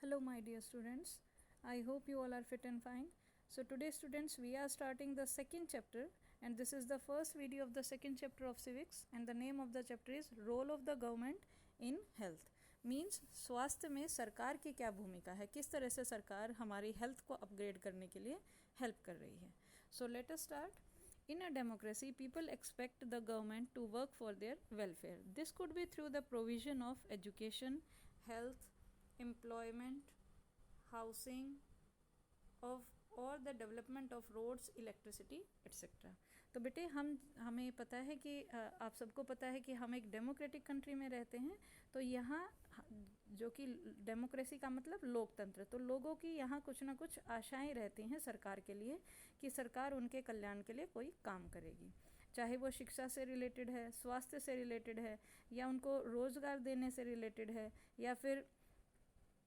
Hello my dear students, I hope you all are fit and fine. So today students we are starting the second chapter and this is the first video of the second chapter of civics and the name of the chapter is role of the government in health. Means स्वास्थ्य में सरकार की क्या भूमिका है, किस तरह से सरकार हमारी हेल्थ को अपग्रेड करने के लिए हेल्प कर रही है. So let us start. In a democracy, people expect the government to work for their welfare. This could be through the provision of education, health, employment, housing, of or the development of roads, electricity, etc. तो बेटे हमें पता है कि आप सबको पता है कि हम एक डेमोक्रेटिक कंट्री में रहते हैं. तो यहाँ जो कि डेमोक्रेसी का मतलब लोकतंत्र, तो लोगों की यहाँ कुछ ना कुछ आशाएं रहती हैं सरकार के लिए कि सरकार उनके कल्याण के लिए कोई काम करेगी, चाहे वो शिक्षा से रिलेटेड है, स्वास्थ्य से रिलेटेड है, या उनको रोज़गार देने से रिलेटेड है, या फिर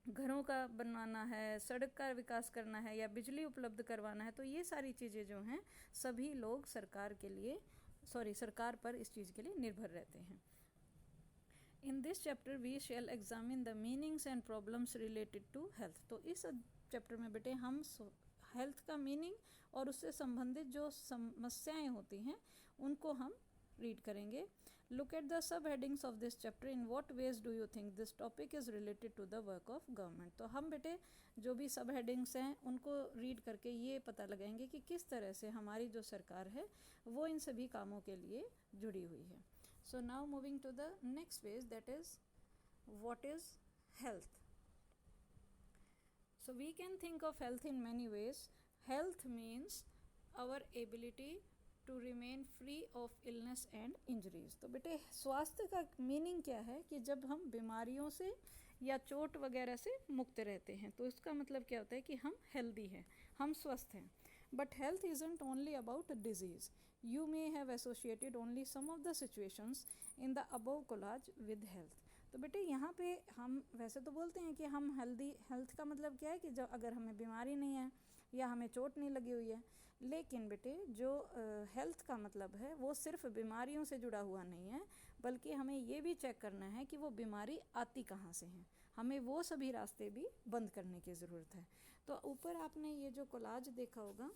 घरों का बनवाना है, सड़क का विकास करना है, या बिजली उपलब्ध करवाना है. तो ये सारी चीज़ें जो हैं सभी लोग सरकार पर इस चीज़ के लिए निर्भर रहते हैं. In this chapter we shall examine the meanings and problems related to health. तो इस चैप्टर में बेटे हम हेल्थ का मीनिंग और उससे संबंधित जो समस्याएं होती हैं उनको हम रीड करेंगे. Look at the sub headings of this chapter. In what ways do you think this topic is related to the work of government. तो हम बेटे जो भी सब हेडिंग्स हैं उनको रीड करके ये पता लगाएंगे कि किस तरह से हमारी जो सरकार है वो इन सभी कामों के लिए जुड़ी हुई है. So now moving to the next page, that is what is health. So we can think of health in many ways. Health means our ability to remain free of illness and injuries. तो बेटे स्वास्थ्य का meaning क्या है कि जब हम बीमारियों से या चोट वगैरह से मुक्त रहते हैं, तो इसका मतलब क्या होता है कि हम हेल्दी हैं, हम स्वस्थ हैं. But health isn't only about disease. You may have associated only some of the situations in the above collage with health. तो बेटे यहाँ पे हम वैसे तो बोलते हैं कि हम हेल्थ का मतलब क्या है कि जब अगर हमें बीमारी नहीं है या हमें चोट नहीं लगी हुई है, लेकिन बेटे जो हेल्थ का मतलब है वो सिर्फ बीमारियों से जुड़ा हुआ नहीं है, बल्कि हमें ये भी चेक करना है कि वो बीमारी आती कहाँ से है. हमें वो सभी रास्ते भी बंद करने की ज़रूरत है. तो ऊपर आपने ये जो कोलाज देखा होगा,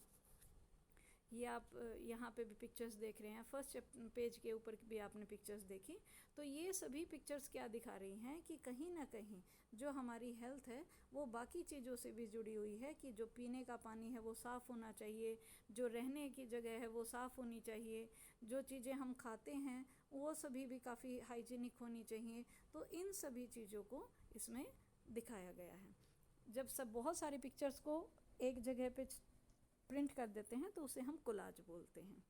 ये आप यहाँ पे भी पिक्चर्स देख रहे हैं, फर्स्ट पेज के ऊपर भी आपने पिक्चर्स देखी. तो ये सभी पिक्चर्स क्या दिखा रही हैं कि कहीं ना कहीं जो हमारी हेल्थ है वो बाकी चीज़ों से भी जुड़ी हुई है, कि जो पीने का पानी है वो साफ़ होना चाहिए, जो रहने की जगह है वो साफ़ होनी चाहिए, जो चीज़ें हम खाते हैं वो सभी भी काफ़ी हाइजीनिक होनी चाहिए. तो इन सभी चीज़ों को इसमें दिखाया गया है. जब सब बहुत सारी पिक्चर्स को एक जगह पे प्रिंट कर देते हैं तो उसे हम कोलाज बोलते हैं.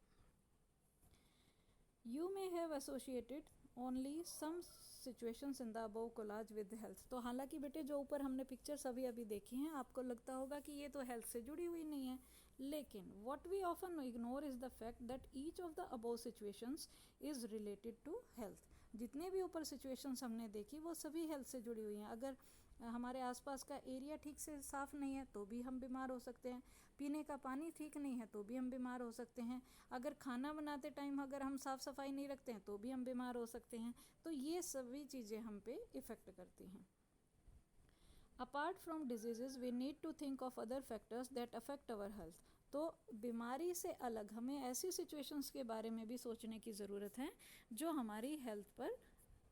You may have associated only some situations in the above collage with health. तो हालांकि बेटे जो ऊपर हमने पिक्चर्स अभी देखी हैं आपको लगता होगा कि ये तो हेल्थ से जुड़ी हुई नहीं है, लेकिन what we often ignore is the fact that each of the above situations is related to health. जितने भी ऊपर सिचुएशंस हमने देखी वो सभी हेल्थ से जुड़ी हुई हैं. अगर हमारे आसपास का एरिया ठीक से साफ़ नहीं है तो भी हम बीमार हो सकते हैं, पीने का पानी ठीक नहीं है तो भी हम बीमार हो सकते हैं, अगर खाना बनाते टाइम अगर हम साफ़ सफाई नहीं रखते हैं तो भी हम बीमार हो सकते हैं. तो ये सभी चीज़ें हम पे इफ़ेक्ट करती हैं. Apart from disease we need to think of other factors that affect our health. तो बीमारी से अलग हमें ऐसी सिचुएशंस के बारे में भी सोचने की ज़रूरत है जो हमारी हेल्थ पर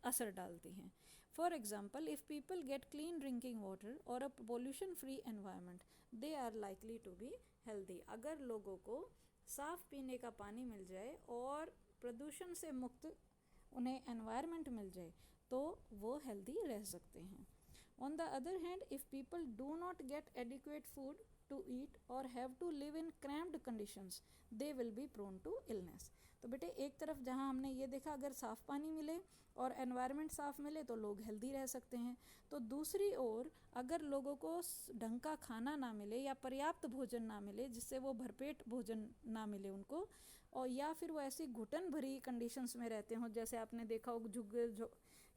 असर डालती हैं. For example, if people get clean drinking water और a pollution free environment they are likely to be healthy. अगर लोगों को साफ़ पीने का पानी मिल जाए और प्रदूषण से मुक्त उन्हें एनवायरनमेंट मिल जाए तो वो हेल्दी रह सकते हैं. On the other hand, if people do not gate adequate food to eat or have to live in cramped conditions, they will be prone to illness. तो बेटे एक तरफ जहाँ हमने ये देखा अगर साफ़ पानी मिले और एनवायरनमेंट साफ़ मिले तो लोग हेल्दी रह सकते हैं, तो दूसरी ओर अगर लोगों को ढंग का खाना ना मिले या पर्याप्त भोजन ना मिले जिससे वो भरपेट भोजन ना मिले उनको, और या फिर वो ऐसी घुटन भरी कंडीशंस में रहते हों, जैसे आपने देखा हो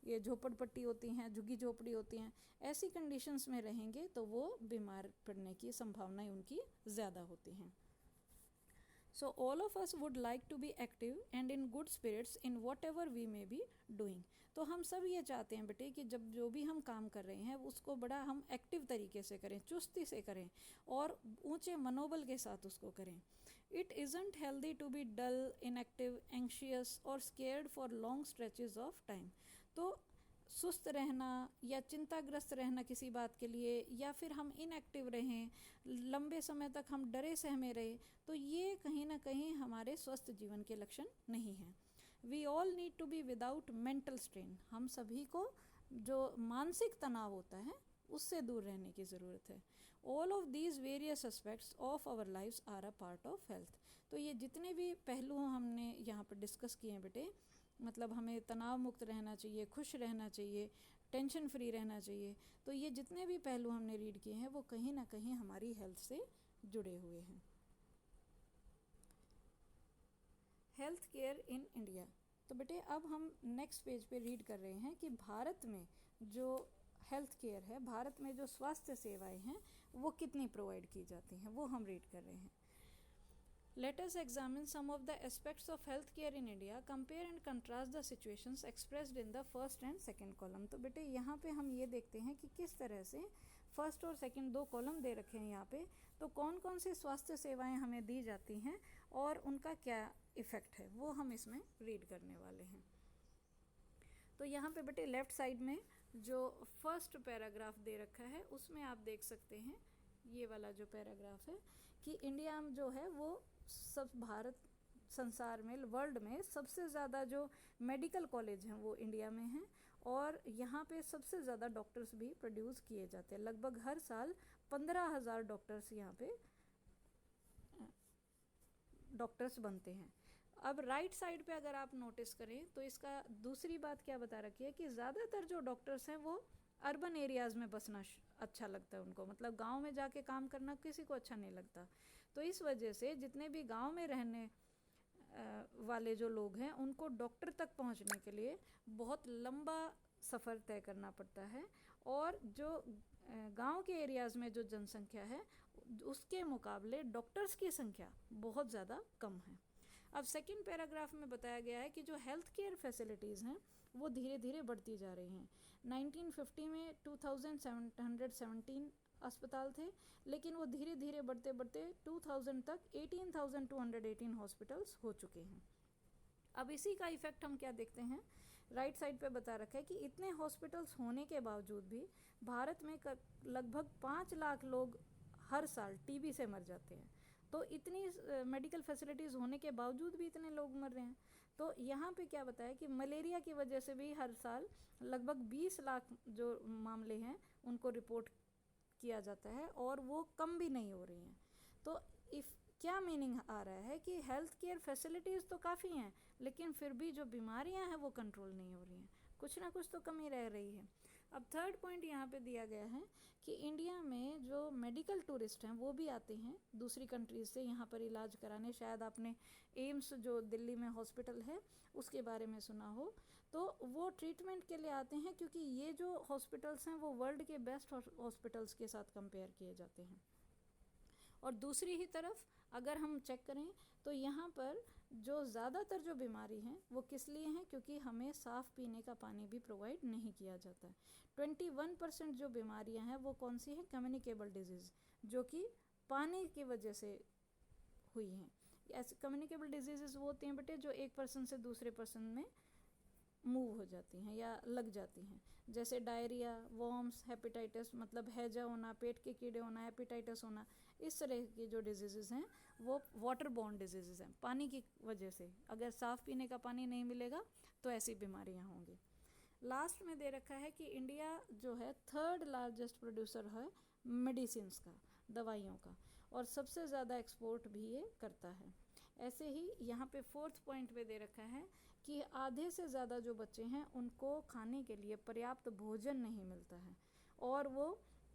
ये झोपड़पट्टी होती हैं, झुग्गी झोपड़ी होती हैं, ऐसी कंडीशंस में रहेंगे तो वो बीमार पड़ने की संभावनाएं उनकी ज़्यादा होती हैं. So all of us would like to be active and in good spirits in whatever we may be doing. तो हम सब ये चाहते हैं बेटे कि जब जो भी हम काम कर रहे हैं उसको बड़ा हम एक्टिव तरीके से करें, चुस्ती से करें और ऊंचे मनोबल के साथ उसको करें. It isn't healthy to be dull, inactive, anxious or scared for long stretches of time. तो सुस्त रहना या चिंताग्रस्त रहना किसी बात के लिए, या फिर हम इनएक्टिव रहें, लंबे समय तक हम डरे सहमे रहे, तो ये कहीं ना कहीं हमारे स्वस्थ जीवन के लक्षण नहीं हैं. We all need to be without mental strain. हम सभी को जो मानसिक तनाव होता है उससे दूर रहने की ज़रूरत है. All of these various aspects of our lives are a part of health. तो ये जितने भी पहलू हमने यहाँ पर डिस्कस किए हैं बेटे, मतलब हमें तनाव मुक्त रहना चाहिए, खुश रहना चाहिए, टेंशन फ्री रहना चाहिए, तो ये जितने भी पहलू हमने रीड किए हैं वो कहीं ना कहीं हमारी हेल्थ से जुड़े हुए हैं. Health care in India. तो बेटे अब हम नेक्स्ट पेज पे रीड कर रहे हैं कि भारत में जो हेल्थ केयर है, भारत में जो स्वास्थ्य सेवाएं हैं वो कितनी प्रोवाइड की जाती हैं, वो हम रीड कर रहे हैं. Let us examine some of the aspects of healthcare in India. Compare and contrast the situations expressed in the first and second column. तो बेटे यहाँ पे हम ये देखते हैं कि किस तरह से फर्स्ट और सेकंड दो कॉलम दे रखे हैं यहाँ पे, तो कौन कौन सी स्वास्थ्य सेवाएं हमें दी जाती हैं और उनका क्या इफ़ेक्ट है वो हम इसमें रीड करने वाले हैं. तो यहाँ पे बेटे लेफ़्ट साइड में जो फर्स्ट पैराग्राफ दे रखा है उसमें आप देख सकते हैं, ये वाला जो पैराग्राफ है, कि इंडिया जो है वो सब भारत संसार में, वर्ल्ड में सबसे ज़्यादा जो मेडिकल कॉलेज हैं वो इंडिया में हैं और यहाँ पे सबसे ज़्यादा डॉक्टर्स भी प्रोड्यूस किए जाते हैं. लगभग हर साल 15,000 डॉक्टर्स यहाँ पे डॉक्टर्स बनते हैं. अब राइट साइड पे अगर आप नोटिस करें तो इसका दूसरी बात क्या बता रखी है कि ज़्यादातर जो डॉक्टर्स हैं वो अर्बन एरियाज़ में बसना अच्छा लगता है उनको, मतलब गांव में जाके काम करना किसी को अच्छा नहीं लगता. तो इस वजह से जितने भी गांव में रहने वाले जो लोग हैं उनको डॉक्टर तक पहुंचने के लिए बहुत लंबा सफ़र तय करना पड़ता है और जो गांव के एरियाज़ में जो जनसंख्या है उसके मुकाबले डॉक्टर्स की संख्या बहुत ज़्यादा कम है. अब सेकंड पैराग्राफ में बताया गया है कि जो हेल्थ केयर फैसिलिटीज़ हैं वो धीरे धीरे बढ़ती जा रही हैं. 1950 में 2717 अस्पताल थे, लेकिन वो धीरे धीरे बढ़ते बढ़ते 2000 तक 18,218 हॉस्पिटल्स हो चुके हैं. अब इसी का इफ़ेक्ट हम क्या देखते हैं, राइट साइड पे बता रखा है कि इतने हॉस्पिटल्स होने के बावजूद भी भारत में लगभग 5 लाख लोग हर साल टीबी से मर जाते हैं. तो इतनी मेडिकल फैसिलिटीज़ होने के बावजूद भी इतने लोग मर रहे हैं. तो यहाँ पे क्या बताया कि मलेरिया की वजह से भी हर साल लगभग 20 लाख जो मामले हैं उनको रिपोर्ट किया जाता है और वो कम भी नहीं हो रही हैं. तो क्या मीनिंग आ रहा है कि हेल्थ केयर फैसिलिटीज़ तो काफ़ी हैं लेकिन फिर भी जो बीमारियां हैं वो कंट्रोल नहीं हो रही हैं, कुछ ना कुछ तो कमी रह रही है. अब थर्ड पॉइंट यहाँ पे दिया गया है कि इंडिया में जो मेडिकल टूरिस्ट हैं वो भी आते हैं दूसरी कंट्रीज़ से यहाँ पर इलाज कराने. शायद आपने एम्स जो दिल्ली में हॉस्पिटल है उसके बारे में सुना हो, तो वो ट्रीटमेंट के लिए आते हैं क्योंकि ये जो हॉस्पिटल्स हैं वो वर्ल्ड के बेस्ट हॉस्पिटल्स के साथ कंपेयर किए जाते हैं. और दूसरी ही तरफ अगर हम चेक करें तो यहाँ पर जो ज़्यादातर जो बीमारी हैं वो किस लिए हैं, क्योंकि हमें साफ़ पीने का पानी भी प्रोवाइड नहीं किया जाता है. 21% जो बीमारियाँ हैं वो कौन सी हैं, कम्युनिकेबल डिजीज़, जो कि पानी की वजह से हुई हैं. ऐसे कम्युनिकेबल डिजीज़ वो होती हैं बेटे जो एक पर्सन से दूसरे पर्सन में मूव हो जाती हैं या लग जाती हैं, जैसे डायरिया, वॉर्म्स, हेपेटाइटिस मतलब हैजा होना, पेट के कीड़े होना, हेपेटाइटिस होना. इस तरह की जो डिजीज़ हैं वो वाटर बॉर्न डिजीज़ हैं, पानी की वजह से. अगर साफ़ पीने का पानी नहीं मिलेगा तो ऐसी बीमारियां होंगी. लास्ट में दे रखा है कि इंडिया जो है थर्ड लार्जेस्ट प्रोड्यूसर है मेडिसिन्स का, दवाइयों का, और सबसे ज़्यादा एक्सपोर्ट भी ये करता है. ऐसे ही यहाँ पे फोर्थ पॉइंट पे दे रखा है कि आधे से ज़्यादा जो बच्चे हैं उनको खाने के लिए पर्याप्त भोजन नहीं मिलता है और वो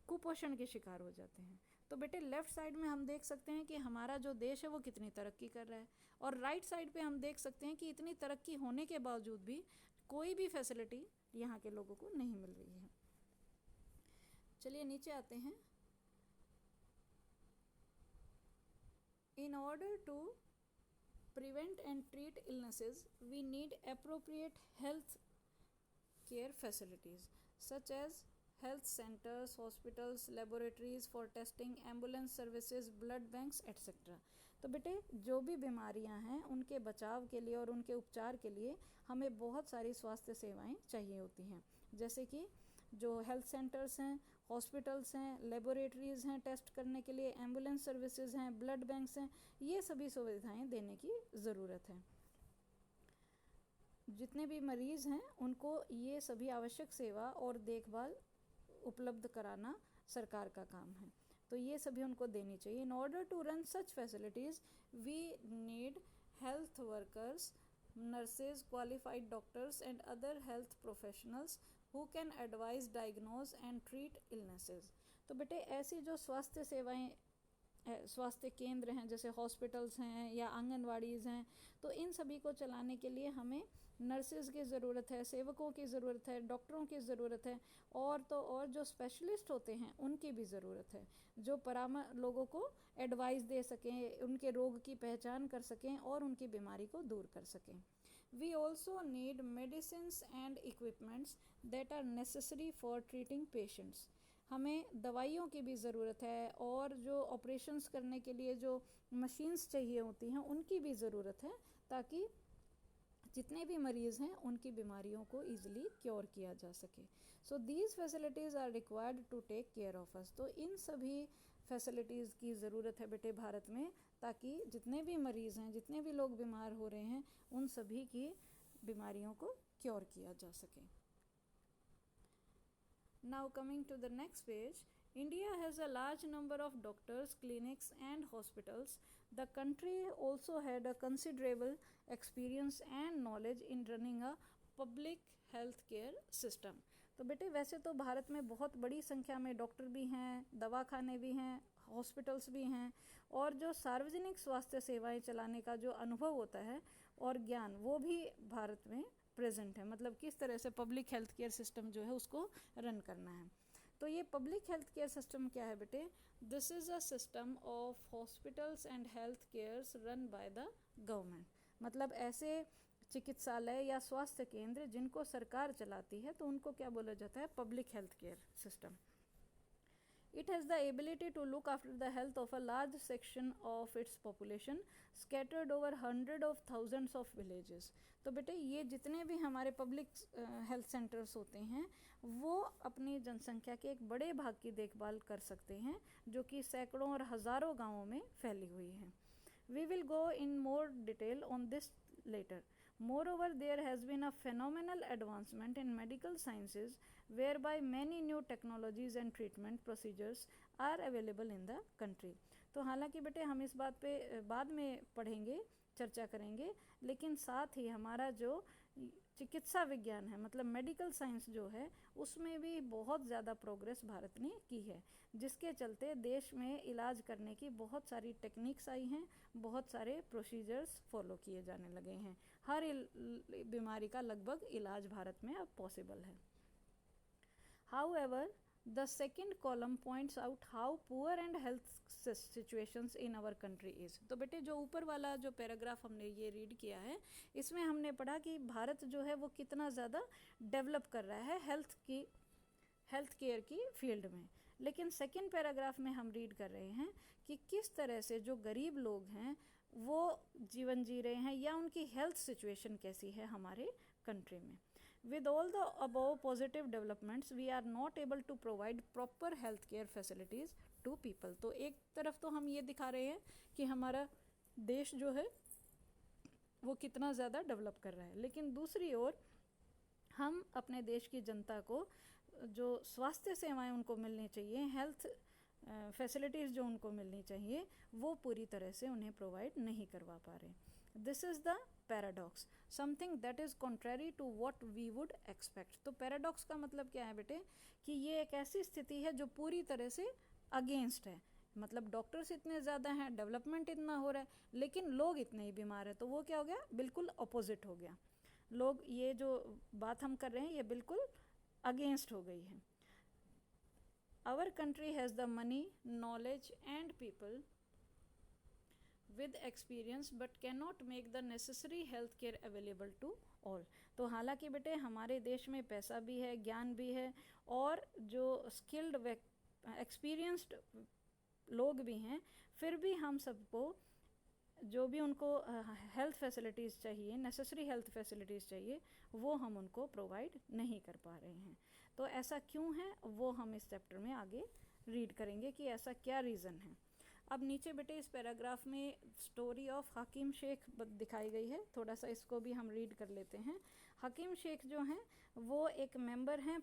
कुपोषण के शिकार हो जाते हैं. तो बेटे लेफ़्ट साइड में हम देख सकते हैं कि हमारा जो देश है वो कितनी तरक्की कर रहा है और राइट साइड पे हम देख सकते हैं कि इतनी तरक्की होने के बावजूद भी कोई भी फैसिलिटी यहाँ के लोगों को नहीं मिल रही है. चलिए नीचे आते हैं. In order to prevent and treat illnesses, we need appropriate health care facilities such as health centers, hospitals, laboratories for testing, ambulance services, blood banks etc. तो बेटे जो भी बीमारियां हैं उनके बचाव के लिए और उनके उपचार के लिए हमें बहुत सारी स्वास्थ्य सेवाएं चाहिए होती हैं, जैसे कि जो हेल्थ सेंटर्स हैं, हॉस्पिटल्स हैं, लेबोरेटरीज़ हैं टेस्ट करने के लिए, एम्बुलेंस सर्विसेज हैं, ब्लड बैंक्स हैं, ये सभी सुविधाएं देने की ज़रूरत है। जितने भी मरीज़ हैं उनको ये सभी आवश्यक सेवा और देखभाल उपलब्ध कराना सरकार का काम है, तो ये सभी उनको देनी चाहिए। In order to run such facilities we need health workers, nurses, qualified doctors and other health professionals who can advise, diagnose and treat illnesses। तो बेटे ऐसी जो स्वास्थ्य सेवाएं, स्वास्थ्य केंद्र हैं जैसे हॉस्पिटल्स हैं या आंगनवाड़ीज़ हैं, तो इन सभी को चलाने के लिए हमें नर्सेज की ज़रूरत है, सेवकों की ज़रूरत है, डॉक्टरों की ज़रूरत है, और तो और जो स्पेशलिस्ट होते हैं उनकी भी ज़रूरत है, जो लोगों को एडवाइस दे सकें, उनके रोग की पहचान कर सकें और उनकी बीमारी को दूर कर सकें। We also need medicines and equipments that are necessary for treating patients. हमें दवाइयों की भी ज़रूरत है और जो ऑपरेशंस करने के लिए जो मशीन्स चाहिए होती हैं उनकी भी ज़रूरत है, ताकि जितने भी मरीज़ हैं उनकी बीमारियों को ईजिली क्योर किया जा सके। So these facilities are required to take care of us. तो इन सभी फैसिलिटीज़ की ज़रूरत है बेटे भारत में, ताकि जितने भी मरीज़ हैं, जितने भी लोग बीमार हो रहे हैं, उन सभी की बीमारियों को क्योर किया जा सके। Now coming to the next page, India has a large number of doctors, clinics and hospitals. The country also had a considerable experience and knowledge in running a public health care system। तो बेटे वैसे तो भारत में बहुत बड़ी संख्या में doctor भी हैं, दवाखाने भी हैं, हॉस्पिटल्स भी हैं, और जो सार्वजनिक स्वास्थ्य सेवाएं चलाने का जो अनुभव होता है और ज्ञान, वो भी भारत में प्रेजेंट है। मतलब किस तरह से पब्लिक हेल्थ केयर सिस्टम जो है उसको रन करना है। तो ये पब्लिक हेल्थ केयर सिस्टम क्या है बेटे? This is a system of hospitals and health cares run by the government. मतलब ऐसे चिकित्सालय या स्वास्थ्य केंद्र जिनको सरकार चलाती है, तो उनको क्या बोला जाता है? Public health care system. It has the ability to look after the health of a large section of its population scattered over hundreds of thousands of villages। तो बेटे ये जितने भी हमारे पब्लिक हेल्थ सेंटर्स होते हैं वो अपनी जनसंख्या के एक बड़े भाग की देखभाल कर सकते हैं, जो कि सैकड़ों और हज़ारों गांवों में फैली हुई है। We will go in more detail on this later। Moreover, there has been a phenomenal advancement in medical sciences whereby many new technologies and treatment procedures are available in the country। तो हालांकि बेटे हम इस बात पे बाद में पढ़ेंगे, चर्चा करेंगे, लेकिन साथ ही हमारा जो चिकित्सा विज्ञान है, मतलब मेडिकल साइंस जो है, उसमें भी बहुत ज़्यादा प्रोग्रेस भारत ने की है, जिसके चलते देश में इलाज करने की बहुत सारी टेक्निक्स आई हैं, बहुत सारे प्रोसीजर्स फॉलो किए जाने लगे हैं। हर बीमारी का लगभग इलाज भारत में अब पॉसिबल है। However, the second column points out how poor and health situations in our country is। तो बेटे जो ऊपर वाला जो पैराग्राफ हमने ये रीड किया है, इसमें हमने पढ़ा कि भारत जो है वो कितना ज़्यादा डेवलप कर रहा है हेल्थ केयर की फील्ड में। लेकिन सेकंड पैराग्राफ में हम रीड कर रहे हैं कि किस तरह से जो गरीब लोग हैं वो जीवन जी रहे हैं, या उनकी हेल्थ सिचुएशन कैसी है हमारे कंट्री में। With all the above positive developments, we are not able to provide proper health care facilities to people। तो एक तरफ तो हम ये दिखा रहे हैं कि हमारा देश जो है वो कितना ज़्यादा डेवलप कर रहा है, लेकिन दूसरी ओर हम अपने देश की जनता को जो स्वास्थ्य सेवाएं उनको मिलनी चाहिए, हेल्थ फैसिलिटीज़ जो उनको मिलनी चाहिए, वो पूरी तरह से उन्हें प्रोवाइड नहीं करवा पा रहे। This is the paradox, something that is contrary to what we would expect. तो पैराडॉक्स का मतलब क्या है बेटे? कि ये एक ऐसी स्थिति है जो पूरी तरह से अगेंस्ट है। मतलब डॉक्टर्स इतने ज़्यादा हैं, डेवलपमेंट इतना हो रहा है, लेकिन लोग इतने ही बीमार हैं, तो वो क्या हो गया? बिल्कुल अपोजिट हो गया। लोग, ये जो बात हम कर रहे हैं ये बिल्कुल अगेंस्ट हो गई है। Our country has the money, knowledge and people with experience but cannot make the necessary health care available to all। तो हालांकि बेटे हमारे देश में पैसा भी है, ज्ञान भी है, और जो स्किल्ड एक्सपीरियंस्ड लोग भी हैं, फिर भी हम सबको जो भी उनको हेल्थ फैसिलिटीज़ चाहिए, नेसेसरी हेल्थ फैसिलिटीज़ चाहिए, वो हम उनको प्रोवाइड नहीं कर पा रहे हैं। तो ऐसा क्यों है वो हम इस चैप्टर में आगे रीड करेंगे कि ऐसा क्या रीज़न है। अब नीचे बेटे इस पैराग्राफ में स्टोरी ऑफ हकीम शेख दिखाई गई है, थोड़ा सा इसको भी हम रीड कर लेते हैं। हकीम शेख जो हैं वो एक मेंबर हैं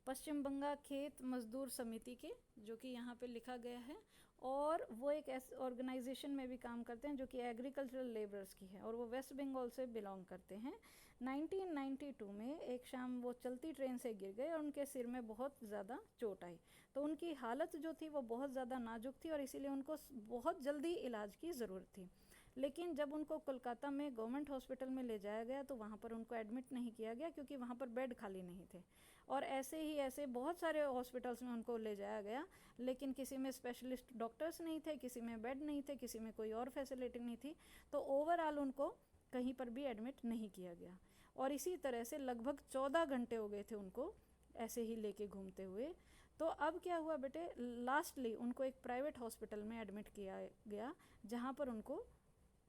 पश्चिम बंगा खेत मजदूर समिति के, जो कि यहाँ पे लिखा गया है, और वो एक ऐसे ऑर्गेनाइजेशन में भी काम करते हैं जो कि एग्रीकल्चरल लेबरर्स की है, और वो वेस्ट बंगाल से बिलोंग करते हैं। 1992 में एक शाम वो चलती ट्रेन से गिर गए और उनके सिर में बहुत ज़्यादा चोट आई। तो उनकी हालत जो थी वो बहुत ज़्यादा नाजुक थी और इसीलिए उनको बहुत जल्दी इलाज की ज़रूरत थी। लेकिन जब उनको कोलकाता में गवर्नमेंट हॉस्पिटल में ले जाया गया तो वहाँ पर उनको एडमिट नहीं किया गया, क्योंकि वहाँ पर बेड खाली नहीं थे। और ऐसे बहुत सारे हॉस्पिटल्स में उनको ले जाया गया, लेकिन किसी में स्पेशलिस्ट डॉक्टर्स नहीं थे, किसी में बेड नहीं थे, किसी में कोई और फैसिलिटी नहीं थी। तो ओवरऑल उनको कहीं पर भी एडमिट नहीं किया गया, और इसी तरह से लगभग 14 घंटे हो गए थे उनको ऐसे ही लेके घूमते हुए। तो अब क्या हुआ बेटे, लास्टली उनको एक प्राइवेट हॉस्पिटल में एडमिट किया गया, जहाँ पर उनको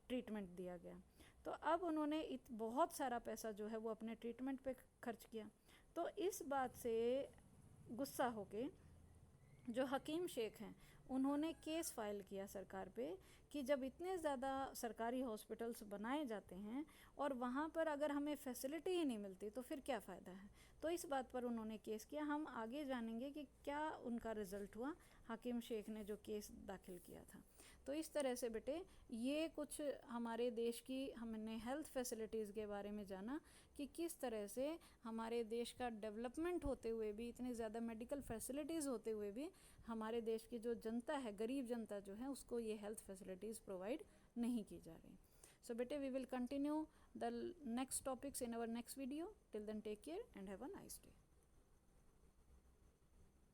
ट्रीटमेंट दिया गया। तो अब उन्होंने बहुत सारा पैसा जो है वो अपने ट्रीटमेंट पे खर्च किया। तो इस बात से गुस्सा होके जो हकीम शेख हैं उन्होंने केस फाइल किया सरकार पे कि जब इतने ज़्यादा सरकारी हॉस्पिटल्स बनाए जाते हैं और वहाँ पर अगर हमें फैसिलिटी ही नहीं मिलती तो फिर क्या फ़ायदा है। तो इस बात पर उन्होंने केस किया। हम आगे जानेंगे कि क्या उनका रिज़ल्ट हुआ, हकीम शेख ने जो केस दाखिल किया था। तो इस तरह से बेटे ये कुछ हमारे देश की हमने हेल्थ फैसिलिटीज़ के बारे में जाना कि किस तरह से हमारे देश का डेवलपमेंट होते हुए भी, इतनी ज़्यादा मेडिकल फैसिलिटीज़ होते हुए भी, हमारे देश की जो जनता है, गरीब जनता जो है, उसको ये हेल्थ फैसिलिटीज़ प्रोवाइड नहीं की जा रही। सो बेटे we will continue the next topics in our next video. Till then take care and have a nice day.